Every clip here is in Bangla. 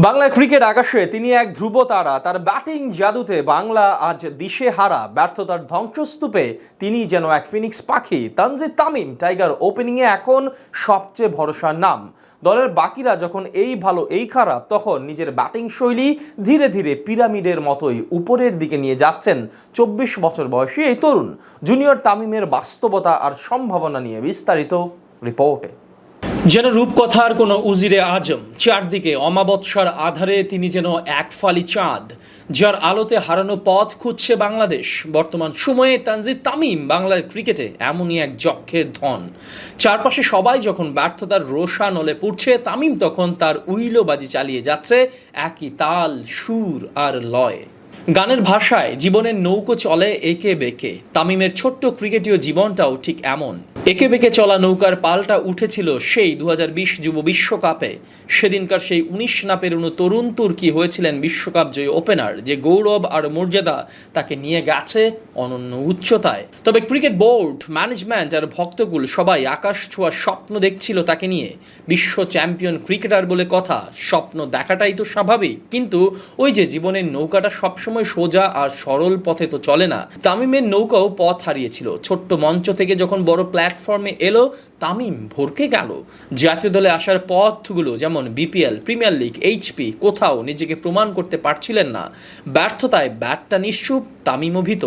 বাংলার ক্রিকেট আকাশে তিনি এক ধ্রুব তারা। তার ব্যাটিং জাদুতে বাংলা আজ দিশেহারা, ব্যর্থতার ধ্বংসস্তূপে তিনি যেন এক ফিনিক্স পাখি। তানজিদ তামিম টাইগার ওপেনিংয়ে এখন সবচেয়ে ভরসার নাম। দলের বাকিরা যখন এই ভালো এই খারাপ, তখন নিজের ব্যাটিং শৈলী ধীরে ধীরে পিরামিডের মতোই উপরের দিকে নিয়ে যাচ্ছেন 24 বছর বয়সী এই তরুণ। জুনিয়র তামিমের বাস্তবতা আর সম্ভাবনা নিয়ে বিস্তারিত রিপোর্টে। যেন রূপকথার কোনো উজিরে আজম, চারদিকে অমাবস্যার আধারে তিনি যেন এক ফালি চাঁদ, যার আলোতে হারানো পথ খুঁজছে বাংলাদেশ। বর্তমান সময়ে তানজিদ তামিম বাংলার ক্রিকেটে এমনই এক যক্ষের ধন। চারপাশে সবাই যখন ব্যর্থতার রোষা নলে পুড়ছে, তামিম তখন তার উইলোবাজি চালিয়ে যাচ্ছে একই তাল, সুর আর লয়ে। গানের ভাষায় জীবনের নৌকো চলে এঁকে বেঁকে। তামিমের ছোট্ট ক্রিকেটীয় জীবনটাও ঠিক এমন। এঁকে বেঁকে চলা নৌকার পালটা উঠেছিল সেই 2020 যুব বিশ্বকাপে। সেদিনকার সেই 19 না পেরোনো তরুণ তুর্কি হয়েছিলেন বিশ্বকাপ জয়ী ওপেনার, যে গৌরব আর মর্যাদা তাকে নিয়ে গেছে অনন্য উচ্চতায়। তবে ক্রিকেট বোর্ড, ম্যানেজমেন্ট আর ভক্তকুল সবাই আকাশ ছোঁয়া স্বপ্ন দেখছিল তাকে নিয়ে। বিশ্ব চ্যাম্পিয়ন ক্রিকেটার বলে কথা, স্বপ্ন দেখাটাই তো স্বাভাবিক। কিন্তু ওই যে জীবনের নৌকাটা সবসময় সোজা আর সরল পথে তো চলে না। তামিমের নৌকাও পথ হারিয়েছিল। ছোট্ট মঞ্চ থেকে যখন বড় প্ল্যাটফর্মে এলো, তামিম ভরকে গেল। জাতীয় দলে আসার পথগুলো যেমন বিপিএল, প্রিমিয়ার লিগ, এইচপি, কোথাও নিজেকে প্রমাণ করতে পারছিলেন না। ব্যর্থতায় ব্যাটটা নিশ্চুপ, তামিমও ভীত।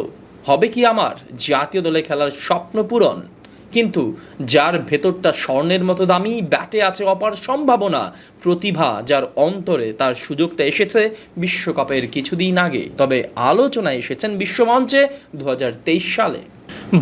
হবে কি আমার জাতীয় দলে খেলার স্বপ্ন পূরণ? কিন্তু যার ভেতরটা স্বর্ণের মতো দামি, ব্যাটে আছে অপার সম্ভাবনা, প্রতিভা, যার অন্তরে তার সুযোগটা এসেছে বিশ্বকাপের কিছুদিন আগে। তবে আলোচনায় এসেছেন বিশ্বমঞ্চে 2023 সালে।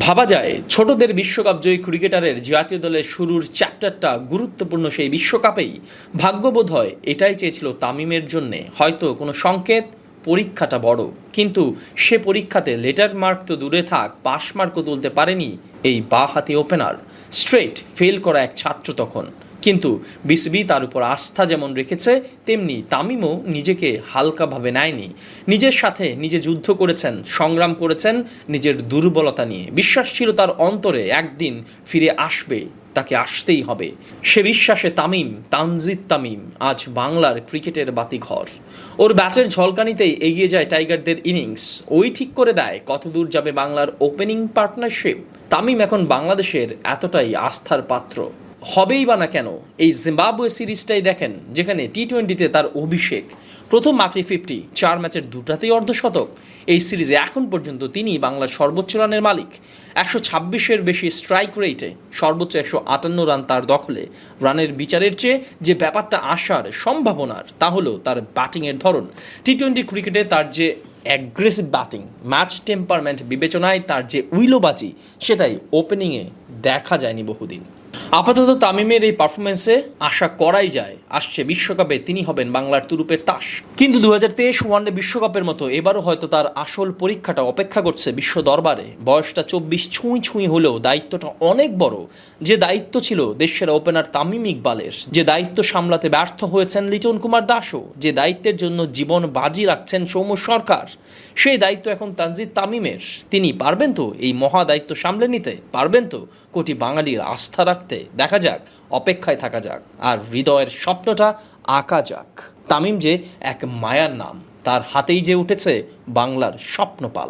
ভাবা যায় ছোটদের বিশ্বকাপ জয়ী ক্রিকেটারের জাতীয় দলের শুরুর চ্যাপ্টারটা গুরুত্বপূর্ণ সেই বিশ্বকাপেই। ভাগ্যবোধ হয় এটাই চেয়েছিল তামিমের জন্যে। হয়তো কোনো সংকেত, পরীক্ষাটা বড়, কিন্তু সে পরীক্ষাতে লেটার মার্ক তো দূরে থাক, পাস মার্কও তুলতে পারেনি এই বাঁ হাতি ওপেনার। স্ট্রেট ফেল করা এক ছাত্র তখন। কিন্তু বিসিবি তার উপর আস্থা যেমন রেখেছে, তেমনি তামিমও নিজেকে হালকাভাবে নেয়নি। নিজের সাথে নিজে যুদ্ধ করেছেন, সংগ্রাম করেছেন নিজের দুর্বলতা নিয়ে। বিশ্বাস ছিল তার অন্তরে একদিন ফিরে আসবে, তাকে আসতেই হবে। সে বিশ্বাসে তামিম, তানজিদ তামিম আজ বাংলার ক্রিকেটের বাতিঘর। ওর ব্যাটের ঝলকানিতেই এগিয়ে যায় টাইগারদের ইনিংস। ওই ঠিক করে দেয় কতদূর যাবে বাংলার ওপেনিং পার্টনারশিপ। তামিম এখন বাংলাদেশের এতটাই আস্থার পাত্র। হবেই বা না কেন? এই জিম্বাবুয়ে সিরিজটাই দেখেন, যেখানে টি-20তে তার অভিষেক। প্রথম ম্যাচে 50, 4 ম্যাচের দুটাতেই অর্ধশতক। এই সিরিজে এখন পর্যন্ত তিনি বাংলার সর্বোচ্চ রানের মালিক। 126-এর বেশি স্ট্রাইক রেটে সর্বোচ্চ 158 রান তার দখলে। রানের বিচারের চেয়ে যে ব্যাপারটা আসার সম্ভাবনার, তা হলো তার ব্যাটিংয়ের ধরন। টি-20 ক্রিকেটে তার যে অ্যাগ্রেসিভ ব্যাটিং, ম্যাচ টেম্পারমেন্ট বিবেচনায় তার যে উইলোবাজি, সেটাই ওপেনিংয়ে দেখা যায়নি বহুদিন। আপাতত তামিমের এই পারফরমেন্সে আশা করাই যায় আসছে বিশ্বকাপে তিনি হবেন বাংলার তুরুপের তাস। কিন্তু 2023 ওয়ানডে বিশ্বকাপের মতো এবারও হয়তো তার আসল পরীক্ষাটা অপেক্ষা করছে বিশ্ব দরবারে। বয়সটা 24 ছুঁই ছুঁই হলেও দায়িত্বটা অনেক বড়। যে দায়িত্ব ছিল দেশের ওপেনার তামিম ইকবালের, যে দায়িত্ব সামলাতে ব্যর্থ হয়েছেন লিটন কুমার দাসও, যে দায়িত্বের জন্য জীবন বাজি রাখছেন সৌম্য সরকার, সেই দায়িত্ব এখন তানজিদ তামিমের। তিনি পারবেন তো এই মহা দায়িত্ব সামলে নিতে? পারবেন তো কোটি বাঙালির আস্থা রাখতে? দেখা যাক, অপেক্ষায় থাকা যাক, আর হৃদয়ের স্বপ্নটা আঁকা যাক। তামিম যে এক মায়ার নাম, তার হাতেই যে উঠেছে বাংলার স্বপ্নপাল।